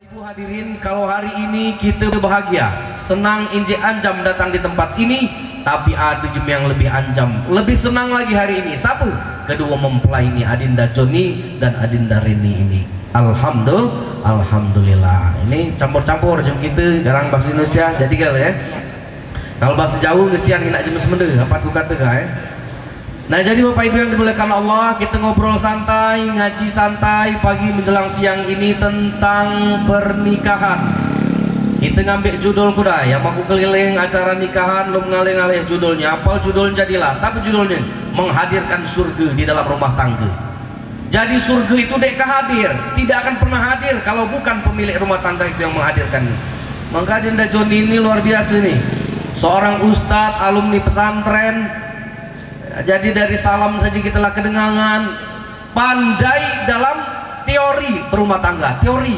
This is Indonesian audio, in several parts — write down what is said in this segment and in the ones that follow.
Ibu hadirin, kalau hari ini kita bahagia, senang injek anjam datang di tempat ini, tapi ada jem yang lebih anjam, lebih senang lagi hari ini. Siapa? Kedua mempelai ini, Adinda Joni dan Adinda Reni ini. Alhamdulillah. Ini campur-campur jem kita, garang bahasa Indonesia, jadi kalau ya. Kalau bahasa Jawa kesian nak jem semende, apa aku kata ya. Nah, jadi Bapak Ibu yang dimuliakan Allah, kita ngobrol santai, ngaji santai pagi menjelang siang ini tentang pernikahan. Kita ngambil judul kuda, yang mau keliling acara nikahan, lu ngalih-ngalih judulnya, apal judulnya jadilah, tapi judulnya menghadirkan surga di dalam rumah tangga. Jadi surga itu dek hadir, tidak akan pernah hadir kalau bukan pemilik rumah tangga itu yang menghadirkan. Maka Adinda Joni ini luar biasa nih, seorang ustadz alumni pesantren. Jadi dari salam saja kita lah kedengangan, pandai dalam teori berumah tangga, teori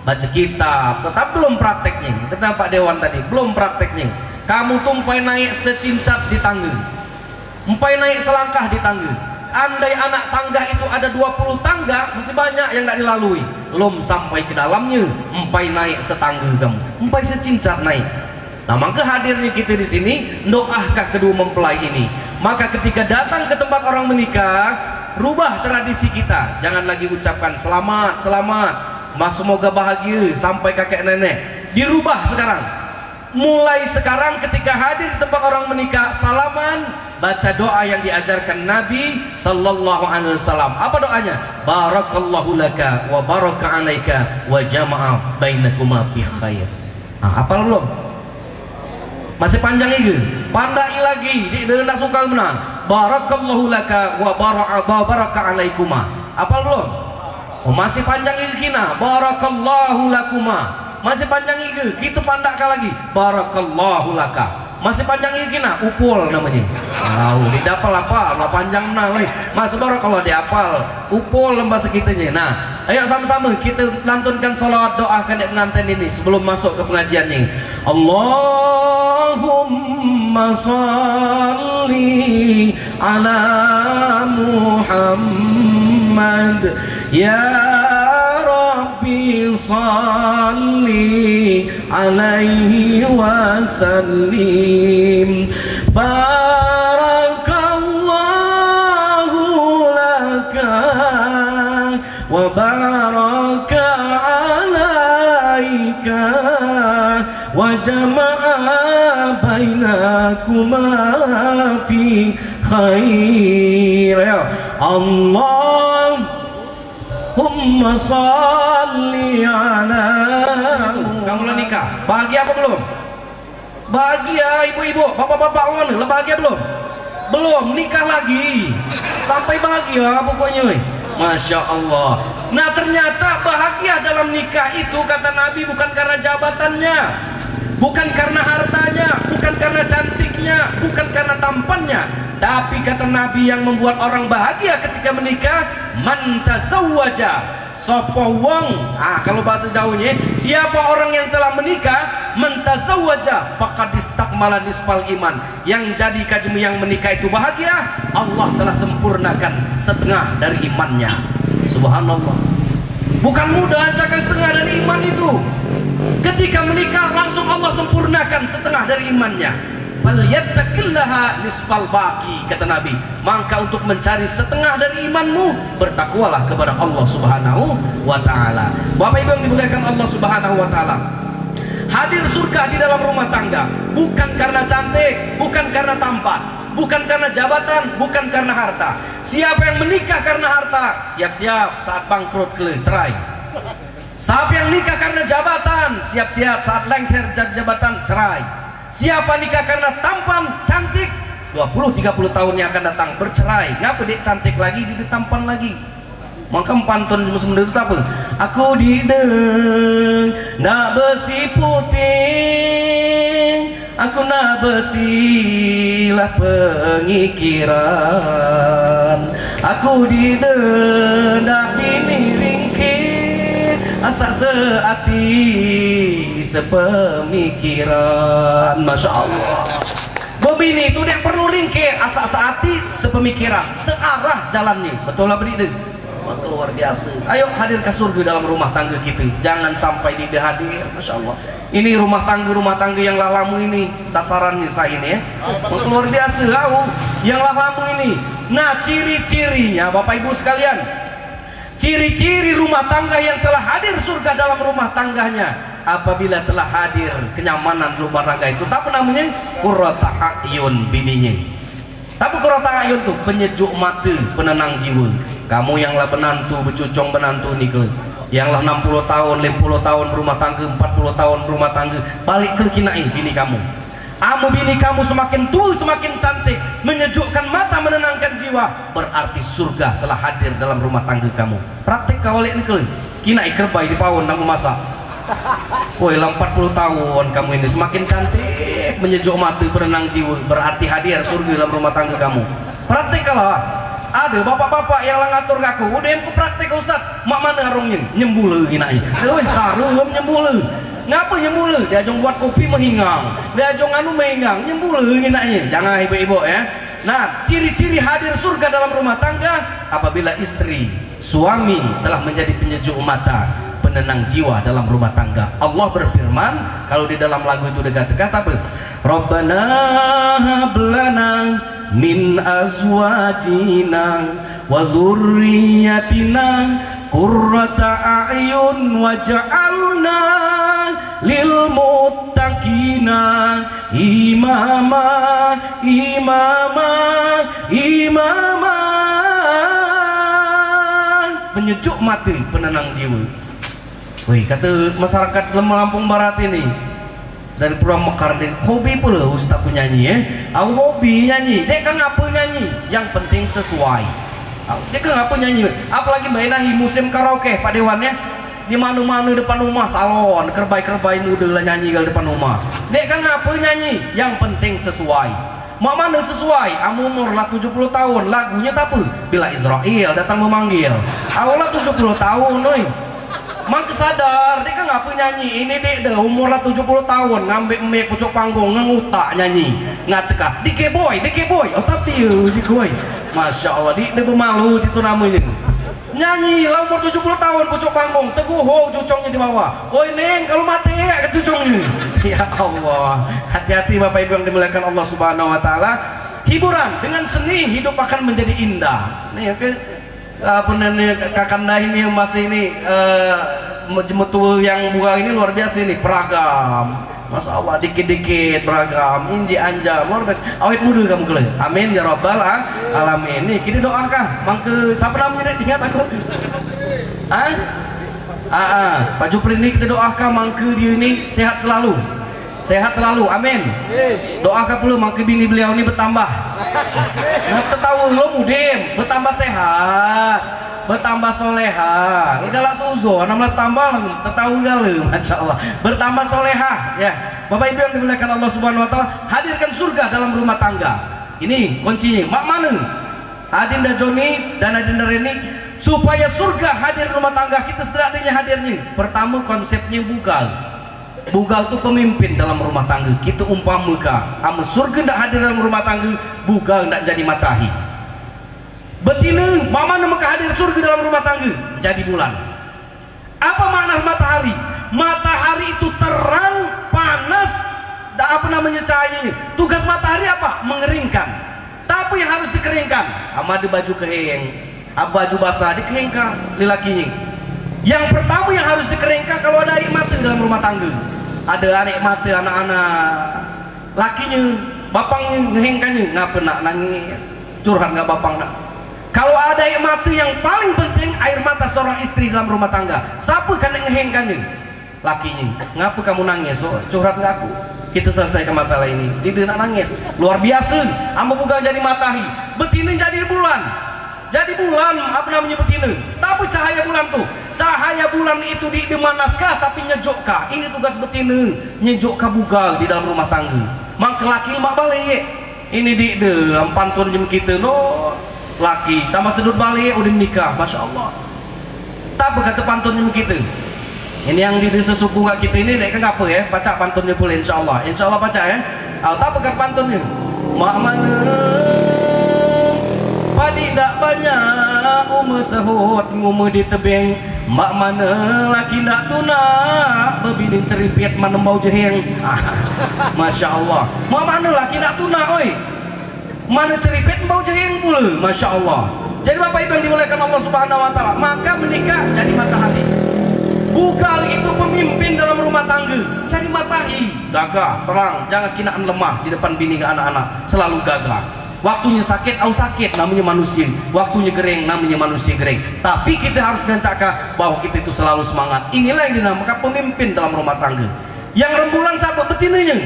baca kitab, tetap belum prakteknya. Kata Pak Dewan tadi, belum prakteknya. Kamu tumpai naik secincat di tangga, umpai naik selangkah di tangga. Andai anak tangga itu ada 20 tangga, masih banyak yang tidak dilalui. Belum sampai ke dalamnya, umpai naik setangga kamu, umpai secincat naik. Nah, maka hadirnya kita di sini, doahkah kedua mempelai ini. Maka ketika datang ke tempat orang menikah, rubah tradisi kita. Jangan lagi ucapkan selamat, selamat, mas semoga bahagia sampai kakek nenek. Dirubah sekarang. Mulai sekarang ketika hadir di tempat orang menikah, salaman, baca doa yang diajarkan Nabi sallallahu alaihi wasallam. Apa doanya? Barakallahu laka wa baraka alaika wa jama'a bainakuma bi khair. Nah, hafal belum? Masih panjang ini, pandai lagi, dia nak suka menang. Barakallahu laka wa baraka alaikuma. Apal belum? Oh, masih panjang ini kina. Barakallahu lakuma. Masih panjang ini, kita pandakkan lagi. Barakallahu laka. Masih panjang ini kina. Upul namanya. Tahu, didapal apa? Lah panjang menang. Mas barakallahu diapal. Upul lembah sekitanya. Nah, ayo sama-sama kita lantunkan salawat doa ke pengantin ini sebelum masuk ke pengajiannya. Allahumma salli ala Muhammad ya Rabbi salli alaihi wa sallim. Barakallahu laka wa baraka alaika wa jama'a bainakuma fi khair. Allahumma salli ala. Kamu lah nikah, bahagia apa belum? Bahagia ibu-ibu, bapak-bapak mana? Lah bahagia belum? Belum, nikah lagi sampai bahagia pokoknya. Masya Allah. Nah, ternyata bahagia dalam nikah itu kata Nabi bukan karena jabatannya, bukan karena hartanya, bukan karena cantiknya, bukan karena tampannya, tapi kata Nabi yang membuat orang bahagia ketika menikah, man tazawwaja sapa wong. Kalau bahasa Jawanya, siapa orang yang telah menikah, man tazawwaja faqad istakmala nisfal iman. Yang jadi kajmi yang menikah itu bahagia, Allah telah sempurnakan setengah dari imannya. Subhanallah. Bukan mudah cakap setengah dari iman itu. Ketika menikah langsung Allah sempurnakan setengah dari imannya. Falyattaqillaha nisfal baqi, kata Nabi. Maka untuk mencari setengah dari imanmu, bertakwalah kepada Allah Subhanahu wa taala. Bapak Ibu yang dimuliakan Allah Subhanahu wa taala, hadir surga di dalam rumah tangga bukan karena cantik, bukan karena tampan, bukan karena jabatan, bukan karena harta. Siapa yang menikah karena harta, siap-siap saat bangkrut cerai. Siapa yang nikah karena jabatan, siap-siap saat lengser dari jabatan cerai. Siapa nikah karena tampan, cantik, 20-30 tahun yang akan datang bercerai. Ngapa dia cantik lagi, dia tampan lagi. Maka pantun musim itu apa? Aku dideng nak besi putih, aku nak besilah pengikiran. Aku dideng nak bini ringkih, asa seati sepemikiran. Masya Allah. Bini itu dia perlu ringkih, asa seati sepemikiran, searah jalannya. Betul lah beri. maka luar biasa. Ayo hadir ke surga dalam rumah tangga kita, jangan sampai tidak hadir. Masya Allah, ini rumah tangga yang lalamu ini sasarannya saya ini ya, maka luar biasa. Yang lalamu ini, nah ciri-cirinya Bapak Ibu sekalian, ciri-ciri rumah tangga yang telah hadir surga dalam rumah tangganya, apabila telah hadir kenyamanan rumah tangga itu, apa namanya? Qurrata a'yun bininya. Tapi qurrata a'yun tuh penyejuk mata, penenang jiwa. Kamu yang lah menantu, bercucung menantu nih ke, yang lah 60 tahun, 50 tahun berumah tangga, 40 tahun berumah tangga, balik ke kinai bini kamu. Bini kamu semakin tua semakin cantik, menyejukkan mata, menenangkan jiwa, berarti surga telah hadir dalam rumah tangga kamu. Praktek kau lihat nih ke, kinai kerbai di pawon kamu masak. Woi, 40 tahun kamu ini semakin cantik, menyejuk mata, berenang jiwa, berarti hadir surga dalam rumah tangga kamu. Praktek kalau ada bapak-bapak yang ngatur aku, udah yang praktek Ustaz, mak mana arungnya nyembule ginai. Woi, sarung nyembule. Ngapa nyembule? Dia ajong buat kopi menghingang, dia ajong anu menghingang, nyembule ginai. Jangan ibu-ibu ya. Nah, ciri-ciri hadir surga dalam rumah tangga apabila istri, suami telah menjadi penyejuk mata, penenang jiwa dalam rumah tangga. Allah berfirman kalau di dalam lagu itu dekat-dekat apa? Rabbana hablana min azwajina wa dzurriyyatina qurrata a'yun waj'alna lil muttaqina imama imama imama. Penyejuk mata, penenang jiwa. Wih, kata masyarakat Lampung Barat ini dari Pulau Mekar, hobi pula Ustaz tu nyanyi ya. Aku hobi nyanyi. Dia kan apa nyanyi? Yang penting sesuai. Dia kan apa nyanyi? Apalagi mainahi musim karaoke Pak Dewan ya. Di mana-mana depan rumah salon, kerbai-kerbai muda lah nyanyi di depan rumah. Dia kan apa nyanyi? Yang penting sesuai. Mak mana sesuai? Umur lah 70 tahun, lagunya tak apa? Bila Israel datang memanggil. Awalnya 70 tahun, oi. Mak kesadar, dia kan ngapa nyanyi? Ini dia dah umur lah 70 tahun, ngambil mic pucuk panggung, ngutak nyanyi, ngatka, dike boy. Oh tapi si boy, masya Allah, dia bermalu itu namanya. Nyanyi lah umur 70 tahun pucuk panggung, teguh cucungnya di bawah. Oi neng, kalau mati ya cucungnya. Ya Allah, hati-hati Bapak Ibu yang dimuliakan Allah Subhanahu Wa Taala. Hiburan dengan seni hidup akan menjadi indah. Nih, apa namanya kakanda ini masih ini metu yang buka ini luar biasa ini, beragam. Masya Allah, dikit-dikit beragam, inji anja luar biasa. Awet muda kamu kelih. Amin ya rabbal alamin. Nih kita doakan mangke siapa namanya ingat aku? Pak Jupri ini kita doakan mangke dia ini sehat selalu. Sehat selalu, amin. Doakan pula mangke bini beliau ini bertambah. Nah, tahu lo mudim, bertambah sehat, bertambah soleha. Segala suzo, 16 tambah, tahu galau, masya Allah. Bertambah soleha, ya. Bapak Ibu yang dimuliakan Allah Subhanahu Wa Taala, hadirkan surga dalam rumah tangga. Ini kuncinya. Mak mana? Adinda Joni dan Adinda Reni, supaya surga hadir rumah tangga kita setidaknya hadirnya. Pertama konsepnya bugal. Bugal itu pemimpin dalam rumah tangga. Kita umpamakan, ama surga tidak hadir dalam rumah tangga, bugal tidak jadi matahari. Betina, mana maka hadir surga dalam rumah tangga? Jadi bulan. Apa makna matahari? Matahari itu terang, panas, dan apa namanya cahayanya. Tugas matahari apa? Mengeringkan. Tapi yang harus dikeringkan, ama di baju kering, baju basah dikeringkan, lelakinya. Yang pertama yang harus dikeringkan kalau ada air mata dalam rumah tangga. Ada air mata anak-anak, lakinya, bapaknya ngehengkannya, ngapa nak nangis, curhat nggak bapak nak. Kalau ada air mata yang paling penting air mata seorang istri dalam rumah tangga, siapa kan yang ngehengkannya? Lakinya. Ngapa kamu nangis? So, curhat nggak aku? Kita selesaikan masalah ini. Dia nak nangis, luar biasa. Amba bukan jadi matahari, betina jadi bulan. Jadi bulan apa namanya betina? Tapi cahaya bulan tuh, cahaya bulan itu dimanaskah tapi nyejukkah? Ini tugas betina, nyejukkah bugal di dalam rumah tangga. Mak laki mak balik. Ini di pantun jam kita no laki tambah sedut balik udah nikah, masya Allah. Tak kata pantun jam kita. Ini yang di sesuku nggak kita ini dek apa ya? Baca pantunnya pula insya Allah baca ya. Tak kata pantunnya. Mak mana adik tak banyak umur sehut ngumur di tebing mak mana laki nak tunak berbini ceripet mana bau jeheng. Masya Allah, mak mana laki nak tunak oi mana ceripet bau jeheng pula. Masya Allah. Jadi Bapak Ibu yang dimuliakan Allah Subhanahu wa taala, maka menikah jadi matahari. Bugal itu pemimpin dalam rumah tangga, jadi matahari, gagah, terang, jangan kinaan lemah di depan bini ke anak-anak, selalu gagah. Waktunya sakit, sakit namanya manusia. Waktunya gering namanya manusia gering. Tapi kita harus mencakap bahwa kita itu selalu semangat. Inilah yang dinamakan pemimpin dalam rumah tangga. Yang rembulan siapa? Betinanya.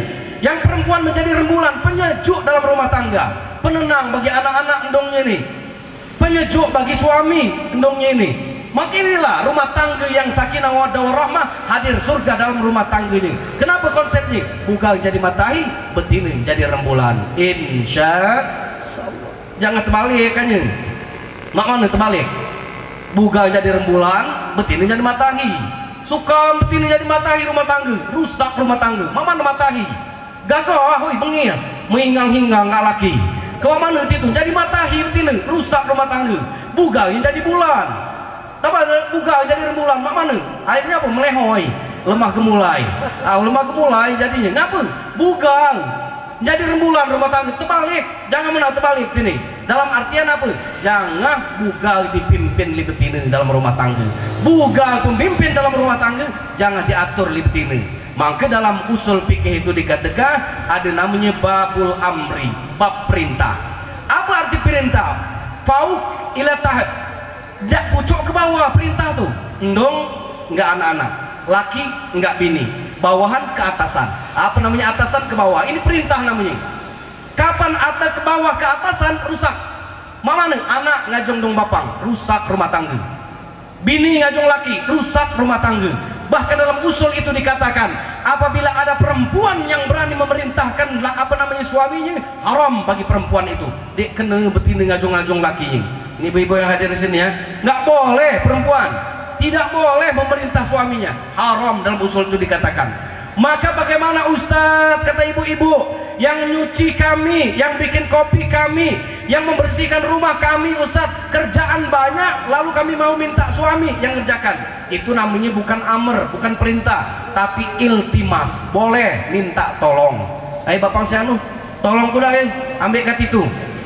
Yang perempuan menjadi rembulan, penyejuk dalam rumah tangga, penenang bagi anak-anak endongnya ini, penyejuk bagi suami endongnya ini. Maka inilah rumah tangga yang sakinah mawaddah warahmah, hadir surga dalam rumah tangga ini. Kenapa konsepnya? Bugal jadi matahari, betina jadi rembulan. Insya Allah. Jangan terbalik kan ya? Mak mana terbalik? Bugal jadi rembulan, betina jadi matahari. Suka betina jadi matahari rumah tangga, rusak rumah tangga. Mak mana matahari? Gagah, hoi, mengias, menghingang-hingang nggak laki. Kau mana itu? Jadi matahari betina, rusak rumah tangga. Bugal yang jadi bulan. Tapi bugal jadi rembulan, mak mana? Akhirnya apa? Melehoi, lemah gemulai. Lemah gemulai jadinya. Ngapa? Bugal jadi rembulan rumah tangga. Terbalik, jangan menang terbalik ini. Dalam artian apa? Jangan bugal dipimpin li betina dalam rumah tangga. Bugal pemimpin dalam rumah tangga, jangan diatur li betina. Maka dalam usul fikih itu dikatakan ada namanya babul amri, bab perintah. Apa arti perintah? Fauq ila tahap. Tidak pucuk ke bawah perintah tuh. Endong enggak anak-anak, laki enggak bini, bawahan ke atasan. Apa namanya atasan ke bawah? Ini perintah namanya. Kapan atas ke bawah ke atasan rusak? Mana anak ngajong dong bapang, rusak rumah tangga. Bini ngajong laki, rusak rumah tangga. Bahkan dalam usul itu dikatakan apabila ada perempuan yang berani memerintahkan apa namanya suaminya, haram bagi perempuan itu. Dia kena betina ngajong-ngajong lakinya. Ini ibu-ibu yang hadir di sini ya, nggak boleh perempuan, tidak boleh memerintah suaminya, haram dalam usul itu dikatakan. Maka bagaimana Ustadz, kata ibu-ibu yang nyuci kami, yang bikin kopi kami, yang membersihkan rumah kami, Ustadz kerjaan banyak, lalu kami mau minta suami yang ngerjakan. Itu namanya bukan amr, bukan perintah, tapi iltimas, boleh minta tolong. Ayo bapang sianu, tolong kuda ambil kat itu.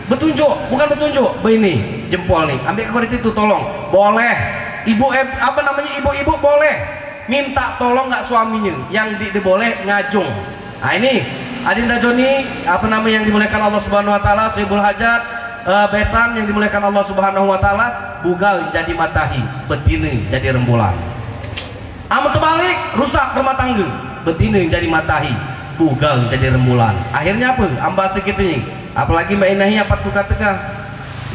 Betunjuk, bukan betunjuk, begini jempol nih, ambil ke itu tolong, boleh. Ibu apa namanya ibu-ibu boleh minta tolong nggak suaminya, yang boleh ngajung. Nah ini Adinda Joni apa namanya yang dimuliakan Allah Subhanahu Wa Taala, Sohibul Hajat, besan yang dimuliakan Allah Subhanahu Wa Taala, bugal jadi matahari, betina jadi rembulan. Amat terbalik, rusak rumah tangga, betina jadi matahari, bugal jadi rembulan. Akhirnya apa? Ambas segitunya. Apalagi Mbak Inahi apa tuh katakan?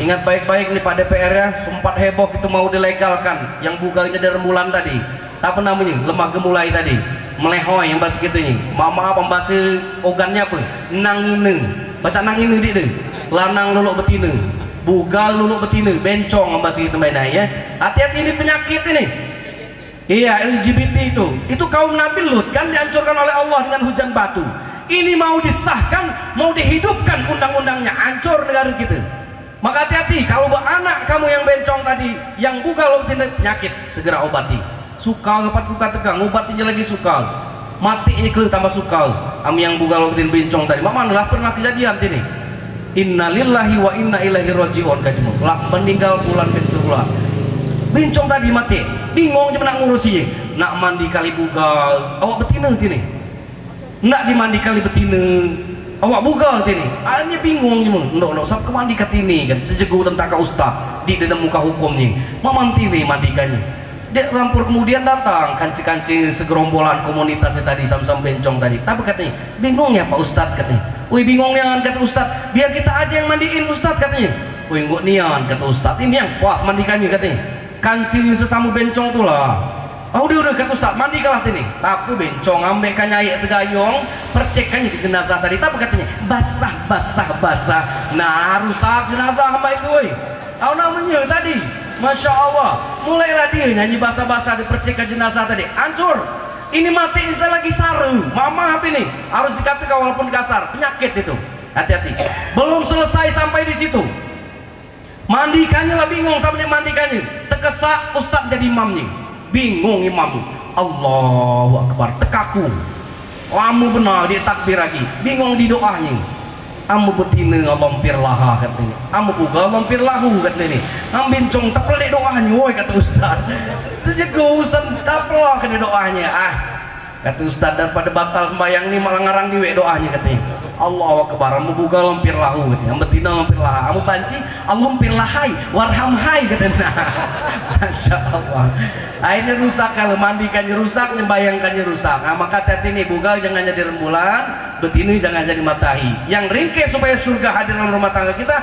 Ingat baik-baik nih Pak DPR ya, sempat heboh itu mau dilegalkan yang bugal jadi rembulan tadi. Apa namanya? Lemah gemulai tadi. Melehoi yang bahasa gitunya. Maaf bahasa ogannya apa? Nangine. Baca nangine dia. Lanang luluk betina. Bugal luluk betina, bencong bahasa gitu Mbak Inahi ya. Hati-hati ini penyakit ini. Iya, LGBT itu kaum Nabi Lut kan dihancurkan oleh Allah dengan hujan batu. Ini mau disahkan, mau dihidupkan undang-undangnya, hancur negara kita. Maka hati-hati kalau anak kamu yang bencong tadi, yang bugal penyakit, segera obati. Sukal dapat kuka tegang, obatinya lagi sukal. Mati ini kelih tambah sukal. Ami yang bugal bencong tadi, manalah pernah kejadian ini. Innalillahi wa inna ilaihi rajiun kajimu. Lah meninggal bulan betul-betul. Bencong tadi mati, bingung cuma nak ngurusinya. Nak mandi kali bugal, awak betina ini. Nak dimandi kali betina, awak bugal ini. Akhirnya bingung cuma. Ndak sab ke mandi kat ini kan. Terjegu tentang ustaz di dalam muka hukumnya. Mamanti nih mandikannya. Dia rampur kemudian datang kancing-kancing segerombolan komunitasnya tadi sam-sam bencong tadi. Tapi katanya, bingung ya Pak Ustaz katanya. Wih bingung ya kata Ustaz. Biar kita aja yang mandiin Ustaz katanya. Wih nggak nian kata Ustaz. Ini yang puas mandikannya katanya. Kancing sesama bencong tuh lah. Oh udah kata Ustaz mandi kalah ini. Tapi bencong ambek nyai segayong percekannya ke jenazah tadi. Tapi katanya basah. Nah rusak jenazah mbak itu. Woi. Tahu namanya tadi. Masya Allah. Mulailah dia nyanyi basah-basah di percekan jenazah tadi. Hancur. Ini mati bisa lagi saru. Mama apa ini? Harus dikatakan walaupun kasar. Penyakit itu. Hati-hati. Belum selesai sampai di situ. Mandikannya lah bingung sama dia mandikannya. Tekesak ustaz jadi imamnya. Bingung imam. Allahu Akbar. Tekaku. Lamu benar dia takbir lagi. Bingung di doanya. Amu betina lompir laha katanya. Amu uga lompir lahu katanya. Ambincong tak pelak doanya. Woi kata ustaz. Itu juga ustaz tak pelak kena doanya. Kata ustaz daripada batal sembahyang ni malah ngarang diwe doanya katanya. Allahu Akbar. Amu buka lompir lahu katanya. Amu betina lompir laha. Amu banci lompir lahai warham hai katanya. Masya Allah. Akhirnya rusak, kalau mandikannya rusak, nyembayangkannya rusak. Maka hati ini buka jangan jadi rembulan, betina jangan jadi matahari. Yang ringkes supaya surga hadir dalam rumah tangga kita,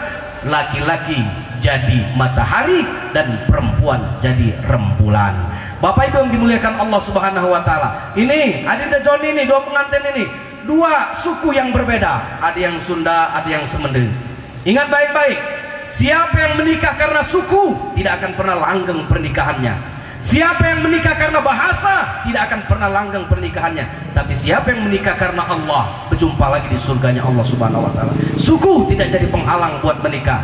laki-laki jadi matahari dan perempuan jadi rembulan. Bapak Ibu yang dimuliakan Allah Subhanahu wa taala. Ini Adinda Joni ini, dua pengantin ini, dua suku yang berbeda. Ada yang Sunda, ada yang Semendeng. Ingat baik-baik, siapa yang menikah karena suku tidak akan pernah langgeng pernikahannya. Siapa yang menikah karena bahasa tidak akan pernah langgeng pernikahannya. Tapi siapa yang menikah karena Allah, berjumpa lagi di surganya Allah Subhanahu wa taala. Suku tidak jadi penghalang buat menikah.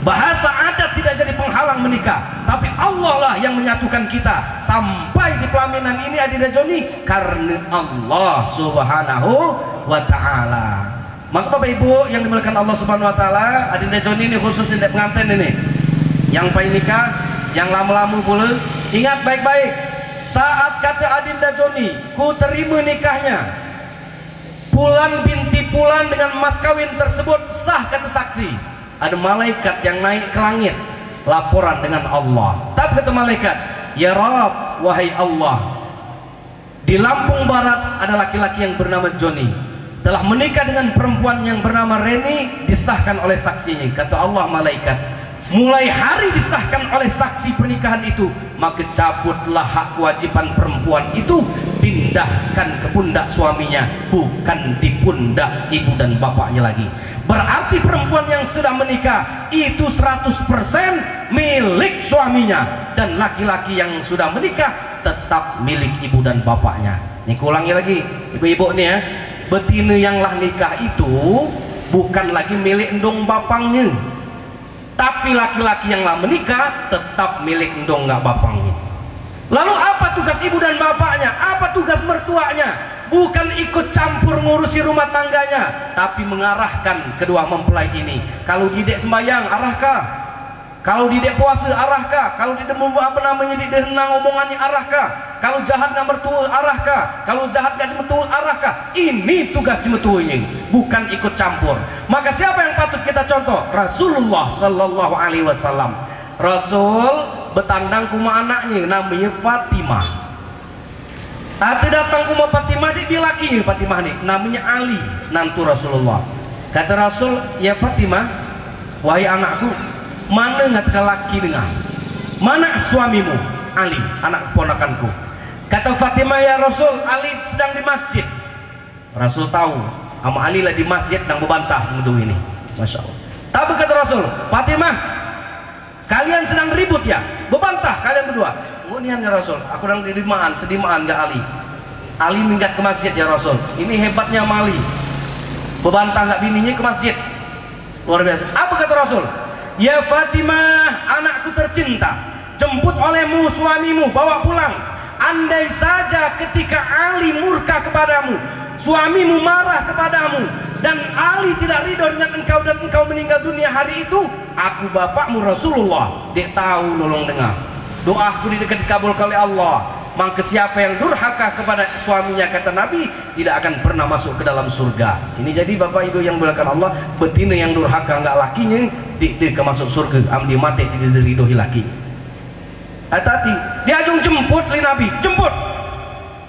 Bahasa adat tidak jadi penghalang menikah. Tapi Allah lah yang menyatukan kita sampai di pelaminan ini Adinda Joni karena Allah Subhanahu wa taala. Maka Bapak Ibu yang dimuliakan Allah Subhanahu wa taala, Adinda Joni ini khusus di pengantin ini. Yang pengen nikah, yang lama-lama pula, ingat baik-baik, saat kata Adinda Joni, ku terima nikahnya, Pulan binti Pulan dengan mas kawin tersebut sah kata saksi. Ada malaikat yang naik ke langit, laporan dengan Allah. Tapi kata malaikat, ya Rabb, wahai Allah, di Lampung Barat ada laki-laki yang bernama Joni, telah menikah dengan perempuan yang bernama Reni, disahkan oleh saksinya. Kata Allah malaikat, mulai hari disahkan oleh saksi pernikahan itu, maka cabutlah hak kewajiban perempuan itu, pindahkan ke pundak suaminya, bukan di pundak ibu dan bapaknya lagi. Berarti perempuan yang sudah menikah itu 100% milik suaminya, dan laki-laki yang sudah menikah tetap milik ibu dan bapaknya. Ini kulangi lagi ibu-ibu nih ya, betina yang lah nikah itu bukan lagi milik endong bapangnya, tapi laki-laki yang lah menikah tetap milik endong nggak bapangnya. Lalu apa tugas ibu dan bapaknya? Apa tugas mertuanya? Bukan ikut campur ngurusi rumah tangganya, tapi mengarahkan kedua mempelai ini. Kalau didek sembahyang, arahkah? Kalau didek puasa, arahkah? Kalau didek apa namanya, didek henang omongannya, arahkah? Kalau jahat nggak mertua, arahkah? Kalau jahat nggak mertua, arahkah? Ini tugas mertuanya, bukan ikut campur. Maka siapa yang patut kita contoh? Rasulullah Sallallahu Alaihi Wasallam. Rasul bertandang kuma anaknya namanya Fatimah. Hati datang kuma Fatimah, dia lakinya Fatimah nih namanya Ali, nantu Rasulullah. Kata Rasul, ya Fatimah, wahai anakku, mana ngatka laki dengan, mana suamimu? Ali, anak keponakanku. Kata Fatimah, ya Rasul, Ali sedang di masjid. Rasul tahu sama Ali lah di masjid dan membantah nuduh ini. Masya Allah. Tapi kata Rasul, Fatimah, kalian sedang ribut ya, bebantah kalian berdua. Munian ya Rasul, aku sedang dirimaan, sedimaan gak Ali. Ali minggat ke masjid ya Rasul. Ini hebatnya Ali, bebantah gak bininya ke masjid, luar biasa. Apa kata Rasul? Ya Fatimah, anakku tercinta, jemput olehmu suamimu, bawa pulang. Andai saja ketika Ali murka kepadamu, suamimu marah kepadamu, dan Ali tidak ridho dengan engkau dan engkau meninggal dunia hari itu, aku bapakmu Rasulullah, dia tahu nolong dengar. Doaku dikabulkan oleh Allah. Maka siapa yang durhaka kepada suaminya, kata Nabi, tidak akan pernah masuk ke dalam surga. Ini jadi Bapak Ibu yang dimuliakan Allah, betina yang durhaka nggak lakinya, dia masuk surga, amdi mati didiridohi laki. Hati-hati, diajung jemput li Nabi, jemput.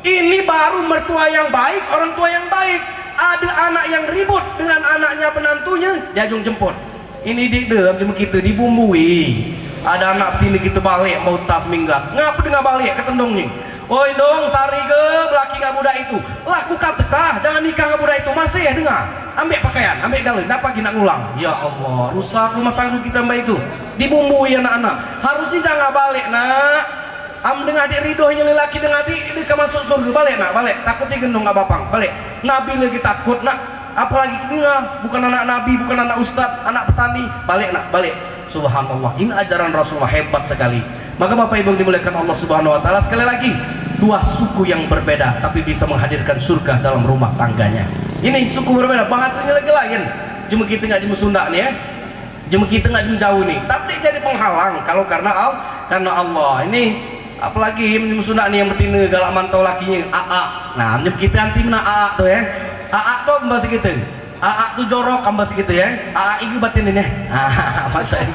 Ini baru mertua yang baik, orang tua yang baik. Ada anak yang ribut dengan anaknya penantunya, diajung jemput. Ini dia macam kita dibumbui. Ada anak tini kita balik mau tas minggat, ngapa dengar balik ke tendongnya? Oi dong, sari ke belaki gak budak itu, laku katekah, jangan nikah gak budak itu, masih ya dengar, ambil pakaian, ambil galon, nak pagi nak ngulang. Ya Allah, rusak rumah tangga kita mbak itu, dibumbui anak-anak. Harusnya jangan balik nak, dengan adik ridohnya lelaki dengan adik, dia masuk surga, balik nak, balik, takut digendong gak bapang, balik. Nabi lagi takut nak, apalagi kita bukan anak nabi, bukan anak ustadz, anak petani. Balik nak, balik. Subhanallah, ini ajaran Rasulullah hebat sekali. Maka Bapak Ibu yang dimuliakan Allah Subhanahu wa taala, sekali lagi, dua suku yang berbeda tapi bisa menghadirkan surga dalam rumah tangganya. Ini suku berbeda, bahasanya lagi lain. Cuma kita nggak cuma Sunda nih ya. Cuma kita nggak cuma jauh nih. Tapi jadi penghalang kalau karena Allah. Ini apalagi cuma Sunda nih yang betina galak mantau lakinya AA. Nah, kita anti mana AA tuh ya. AA tuh bahasa kita. AA tuh jorok kan bahasa kita ya. AA itu batin ini. Masa ini.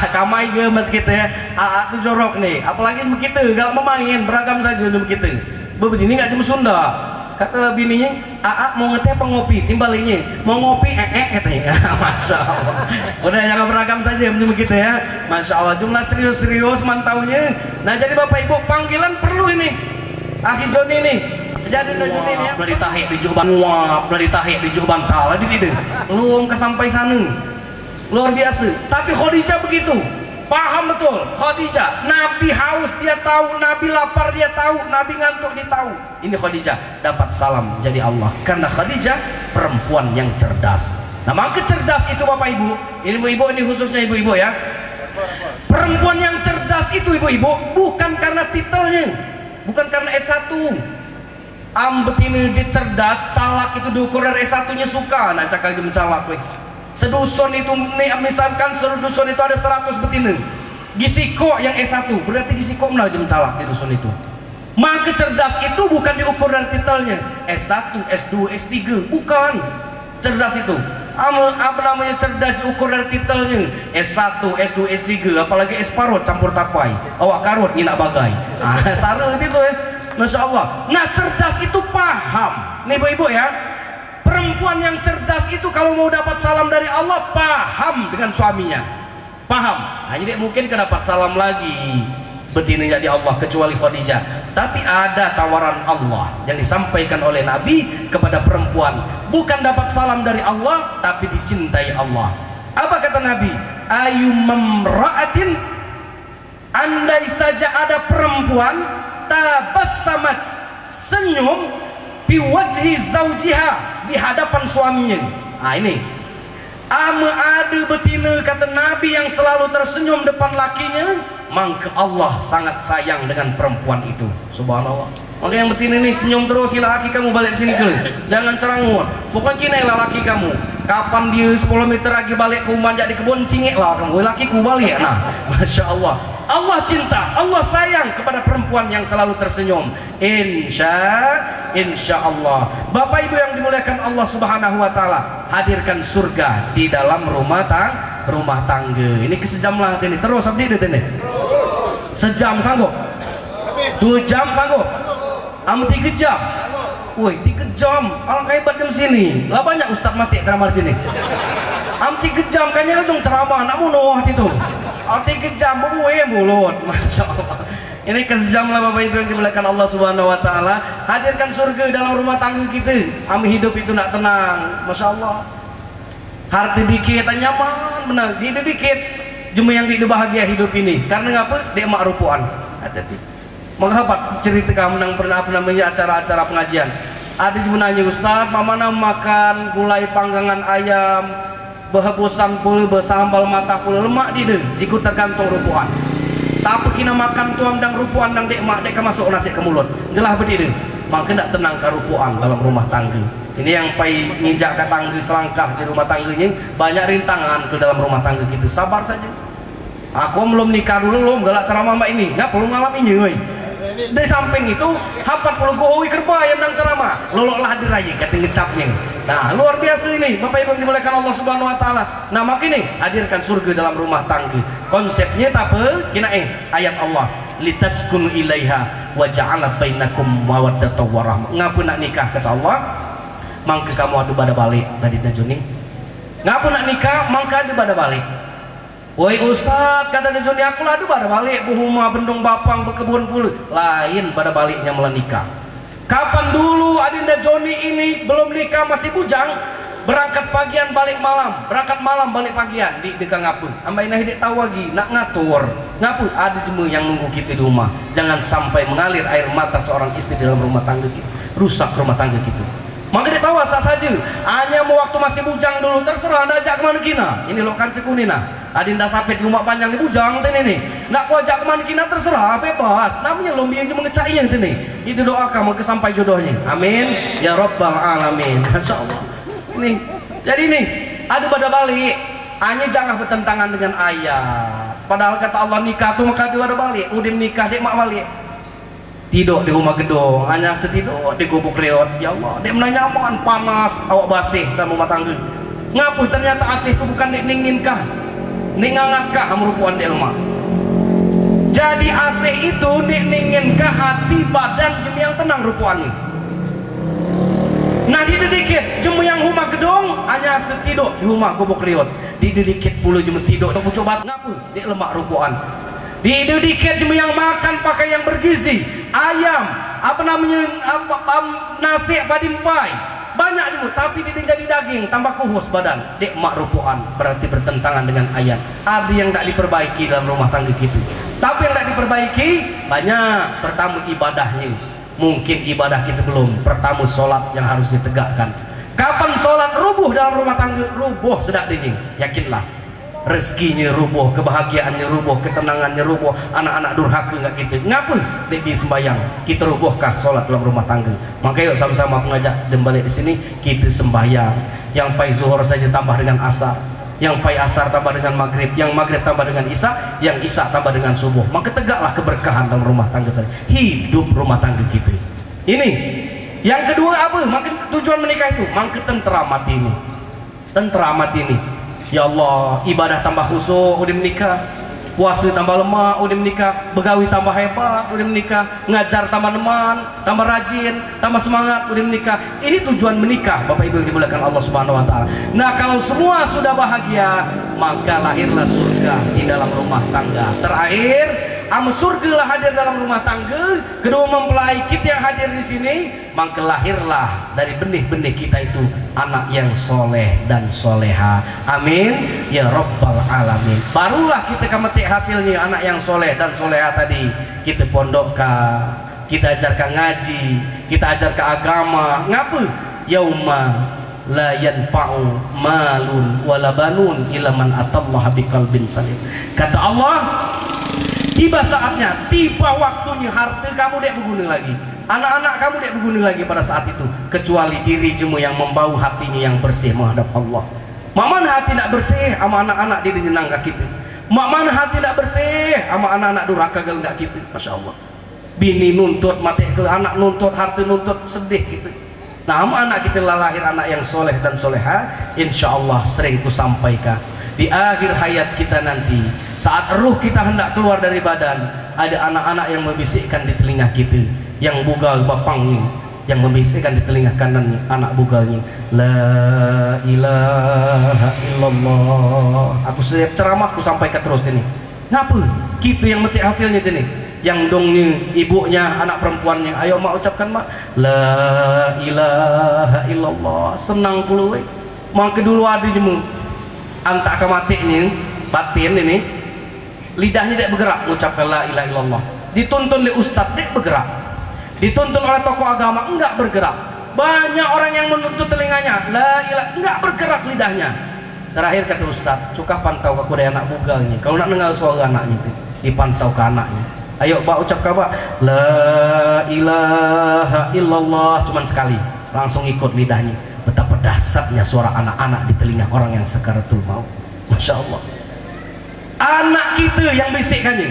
Kamai ge bahasa kita ya. AA tuh jorok nih. Apalagi cuma kita galak memain beragam saja cuma kita. Begini nggak cuma Sunda. Kata bininya, AA mau ngeteh apa ngopi? Timbalinya, mau ngopi katanya. Masya Allah. Udah jangan beragam saja cuma kita ya. Masya Allah, jumlah serius-serius mantaunya. Nah jadi Bapak Ibu, panggilan perlu ini. Akhi Joni nih. Jadi Joni ini ya. Udah ditahik di Juban, udah ditahik di Juban kalah di tidak. Belum ke sampai sana. Luar biasa. Tapi Khadijah begitu. Paham betul, Khadijah. Nabi haus dia tahu, Nabi lapar dia tahu, Nabi ngantuk dia tahu. Ini Khadijah dapat salam jadi Allah. Karena Khadijah perempuan yang cerdas. Nah, maka cerdas itu Bapak Ibu, ini ibu-ibu, ini khususnya ibu-ibu ya. Perempuan yang cerdas itu ibu-ibu bukan karena titelnya, bukan karena S1. Betina dia cerdas, calak itu diukur dari S1-nya suka. Nah, cakal jam calak weh. Sedusun itu nih, misalkan sedusun itu ada 100 betina. Gisiko yang S1 berarti gisiko menang jam calak di dusun itu. Maka cerdas itu bukan diukur dari titelnya S1, S2, S3, bukan. Cerdas itu apa namanya cerdas diukur dari titelnya S1, S2, S3, apalagi S-parot campur tapai. Awak karut nginak bagai. Sarung itu ya. Masya Allah. Nah cerdas itu paham. Nih ibu-ibu ya. Perempuan yang cerdas itu kalau mau dapat salam dari Allah paham dengan suaminya, paham. Hanya dia mungkin kedapat salam lagi betina jadi Allah kecuali Khadijah. Tapi ada tawaran Allah yang disampaikan oleh Nabi kepada perempuan, bukan dapat salam dari Allah tapi dicintai Allah. Apa kata Nabi? Ayu memraatin, andai saja ada perempuan tabassamat, senyum biwajhi zaujiha, di hadapan suaminya. Nah ini ada betina kata Nabi yang selalu tersenyum depan lakinya, maka Allah sangat sayang dengan perempuan itu. Subhanallah. Maka yang betina ini senyum terus, gila laki kamu balik sini ke, jangan cerangu. Pokoknya kini lah laki kamu. Kapan dia 10 meter lagi balik ke rumah jadi kebun, cingik lah kamu. Laki ku balik. Nah, masya Allah. Allah cinta, Allah sayang kepada perempuan yang selalu tersenyum. Insya Allah. Bapak Ibu yang dimuliakan Allah Subhanahu wa taala, hadirkan surga di dalam rumah tangga. Ini kesejam lah ini. Terus abdi ini. Sejam sanggup? 2 jam sanggup? 3 jam? Woi, 3 jam. Alangkah hebat jam sini. Lah banyak ustaz mati ceramah di sini. 3 jam kayaknya langsung ceramah nak bunuh itu. 3 jam mulut. Masya Allah. Ini kesejam lah Bapak Ibu yang dimuliakan Allah Subhanahu wa taala. Hadirkan surga dalam rumah tangga kita. Hidup itu nak tenang. Masya Allah. Harta dikit nyaman benar. Hidup dikit. Cuma yang hidup bahagia hidup ini. Karena ngapa? Dia mak rupuan. Hati-hati. Mengapa cerita kamu nang pernah apa namanya acara-acara pengajian? Ada cuma nanya Ustaz, mana makan gulai panggangan ayam, behebusan pula, bersambal mata pula, lemak di deh. Jika tergantung rupuan. Tapi kena makan tuam dan rupuan dan dek mak dek masuk nasi ke mulut. Jelas berdiri. Maka tidak tenang ke rupuan dalam rumah tangga. Ini yang pai nginjak ke tangga selangkah di rumah tangganya banyak rintangan ke dalam rumah tangga gitu. Sabar saja. Aku belum nikah dulu, belum galak ceramah mbak ini. Nggak perlu ngalaminnya, woi. Dari samping itu, 40 gowi kerba yang nang ceramah. Loloklah diraya kata ngecapnya. Nah, luar biasa ini. Bapak Ibu dimuliakan Allah Subhanahu wa taala. Nah, makanya hadirkan surga dalam rumah tangga. Konsepnya apa? Kinae ayat Allah, litaskunu ilaiha wa ja'ala bainakum mawaddatan wa rahmah. Ngapa nak nikah kata Allah? Mangka kamu adu pada balik tadi Najuni. Ngapa nak nikah? Mangka adu pada balik. Woi Ustaz, kata Joni, aku ladu pada balik buhuma bendung bapang berkebun pula. Lain pada baliknya menikah. Kapan dulu Adinda Joni ini belum nikah masih bujang, berangkat pagian balik malam, berangkat malam balik pagian di dekat ngapun. Ambai nah hidup tahu lagi nak ngatur. Ngapun ada semua yang nunggu kita di rumah. Jangan sampai mengalir air mata seorang istri dalam rumah tangga kita. Rusak rumah tangga kita. Maka dia tahu asal saja. Hanya mau waktu masih bujang dulu terserah anda ajak kemana kina. Ini lo kan cekuni nah. Adinda sapit rumah panjang di bujang tadi nih. Nak kau ajak kemana kina terserah bebas. Namanya lo biar mengecainya tadi nih. Itu doakan mau sampai jodohnya. Amin. Ya Rabbal Alamin. Masya Allah. Ini. Jadi nih ada pada balik. Hanya jangan bertentangan dengan ayat. Padahal kata Allah nikah tuh maka dia ada balik. Udah nikah dia mak balik. Tidur di rumah gedung, hanya setidur di gubuk reot. Ya Allah, dia menanya apaan? Panas, awak basih dalam rumah tangga. Ngapu ternyata asih itu bukan ninginkah, ningangatkah merupakan di rumah. Jadi asih itu ninginkah hati badan jem yang tenang rupuannya. Nah di dedikit jem yang rumah gedung hanya setidur di rumah gubuk reot. Di dedikit puluh jem tidur, aku coba ngapu di lemak rupuan. Di dikit cuma yang makan pakai yang bergizi, ayam, apa namanya, nasi padimpai, banyak cuma, tapi dia jadi daging, tambah kurus badan, dek mak rupuan, berarti bertentangan dengan ayat. Ada yang tak diperbaiki dalam rumah tangga kita, tapi yang tak diperbaiki banyak. Pertama ibadahnya, mungkin ibadah kita belum. Pertama solat yang harus ditegakkan. Kapan solat rubuh dalam rumah tangga? Rubuh sedak dingin, yakinlah. Rezekinya rubuh, kebahagiaannya rubuh, ketenangannya rubuh, anak-anak durhaka nggak gitu. Ngapa? Debi sembayang, kita rubuhkah sholat dalam rumah tangga? Maka yuk sama-sama aku ngajak dan balik di sini kita sembayang. Yang pai zuhur saja tambah dengan asar, yang pai asar tambah dengan maghrib, yang maghrib tambah dengan isya, yang isya tambah dengan subuh. Maka tegaklah keberkahan dalam rumah tangga tadi. Hidup rumah tangga kita. Ini. Yang kedua apa? Makin tujuan menikah itu, makin tenteramat ini. Tenteramat ini. Ya Allah, ibadah tambah khusyuk udah menikah, puasa tambah lemah udah menikah, begawi tambah hebat udah menikah, ngajar tambah neman, tambah rajin, tambah semangat udah menikah. Ini tujuan menikah, Bapak Ibu yang dimuliakan Allah Subhanahu wa taala. Nah, kalau semua sudah bahagia, maka lahirlah surga di dalam rumah tangga. Terakhir, surga lah hadir dalam rumah tangga. Kedua mempelai kita yang hadir di sini, maka lahirlah dari benih-benih kita itu anak yang soleh dan soleha. Amin ya Rabbal Alamin. Barulah kita kemetik hasilnya anak yang soleh dan soleha tadi. Kita pondokkan, kita ajarkan ngaji, kita ajarkan agama. Ngapa? Yauma la yanfa'u malun wala banun illa man atallaha biqalbin salim. Kata Allah, tiba saatnya, tiba waktunya harta kamu tidak berguna lagi, anak-anak kamu tidak berguna lagi pada saat itu, kecuali diri jemu yang membau hatinya yang bersih menghadap Allah. Mak mana hati tidak bersih sama anak-anak dia nyenangkan kita. Mak mana hati tidak bersih sama anak-anak durhaka enggak kita. Masya Allah. Bini nuntut, mati ke anak nuntut, harta nuntut, sedih kita. Nah, sama anak kita lahir anak yang soleh dan soleha, insya Allah sering ku sampaikan di akhir hayat kita nanti, saat ruh kita hendak keluar dari badan, ada anak-anak yang membisikkan di telinga kita, yang bugal bapangnya, yang membisikkan di telinga kanan anak bugalnya, la ilaha illallah. Aku setiap ceramah aku sampaikan terus ini. Ngapa? Kita yang metik hasilnya ini. Yang dongnya ibunya, anak perempuannya, ayo mak ucapkan mak, la ilaha illallah. Senang puluh. Mak kedulu ada jemu antak kematiknya batin ini, lidahnya tidak bergerak mengucapkan la ilaha illallah. Dituntun oleh ustadz tidak bergerak, dituntun oleh tokoh agama enggak bergerak. Banyak orang yang menuntut telinganya la ilaha, enggak bergerak lidahnya. Terakhir kata ustadz, cukup pantau ke kuda anak bugalnya, kalau nak dengar suara anaknya itu dipantau ke anaknya. Ayo pak ucapkan pak la ilaha illallah, cuman sekali langsung ikut lidahnya. Betapa dahsyatnya suara anak-anak di telinga orang yang sakaratul maut. Masya Allah. Anak kita yang bisikkannya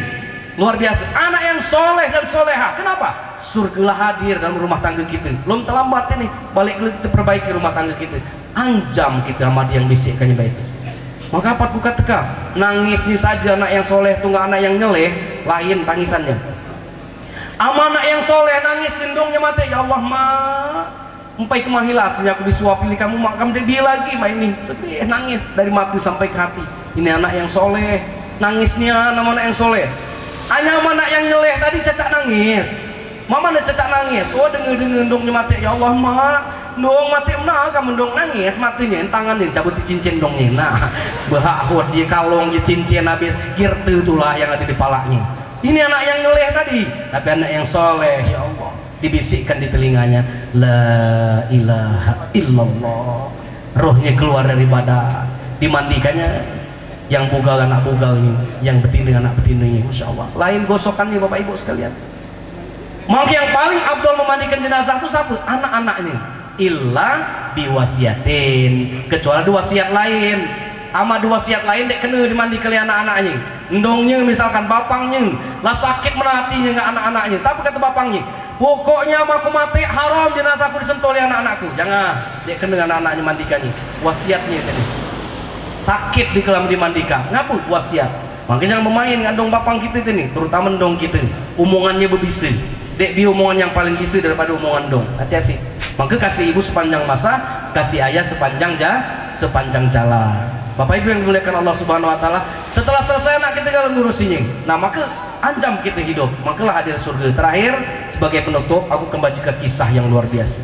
luar biasa. Anak yang soleh dan soleha. Kenapa? Surgalah hadir dalam rumah tangga kita. Belum terlambat ini, balik kita perbaiki rumah tangga kita. Anjam kita sama dia yang bisikkannya baik. Maka apa buka teka, nangisnya saja anak yang soleh tunggu anak yang nyeleh, lain tangisannya. Ama anak yang soleh nangis cenderungnya mati, ya Allah mak, empai kemahilasnya aku disuapi kamu mak, kamu dia lagi mak ini sedih nangis dari mati sampai ke hati. Ini anak yang soleh, nangisnya nama anak yang soleh. Hanya anak yang nyeleh tadi cacak nangis, mama ada cacak nangis. Oh dengar dongnya mati, ya Allah mak. Dong mati mana kamu dong nangis matinya tangannya cabut di cincin dongnya nah bahahut dia kalong di cincin habis girtu itulah yang ada di palanya. Ini anak yang ngeleh tadi, tapi anak yang soleh, ya Allah dibisikkan di telinganya, la ilaha illallah. Rohnya keluar dari badan, dimandikannya. Yang bugal anak bugalnya, yang betina anak betinanya, masya Allah. Lain gosokannya bapak ibu sekalian. Maka yang paling abdul memandikan jenazah itu siapa? Anak-anaknya. Illa biwasiatin, kecuali wasiat lain. Ama wasiat lain dek kena dimandi kali anak-anaknya. Endongnya misalkan bapangnya lah sakit menatinya nggak anak-anaknya. Tapi kata bapangnya, pokoknya aku mati haram jenazahku disentuh oleh anak-anakku. Jangan, dek kena anak-anaknya mandikannya. Wasiatnya tadi. Sakit di kelam dimandikan, ngapa wasiat? Makanya jangan bermain ngandong bapang kita ini, terutama dong kita. Omongannya berbisa. Dek dia omongan yang paling bisa daripada omongan dong. Hati-hati. Maka kasih ibu sepanjang masa, kasih ayah sepanjang jalan. Bapak ibu yang dimuliakan Allah Subhanahu Wa Taala, setelah selesai anak kita kalau ngurusinya, nah maka anjam kita hidup, makalah hadir surga. Terakhir sebagai penutup, aku kembali ke kisah yang luar biasa.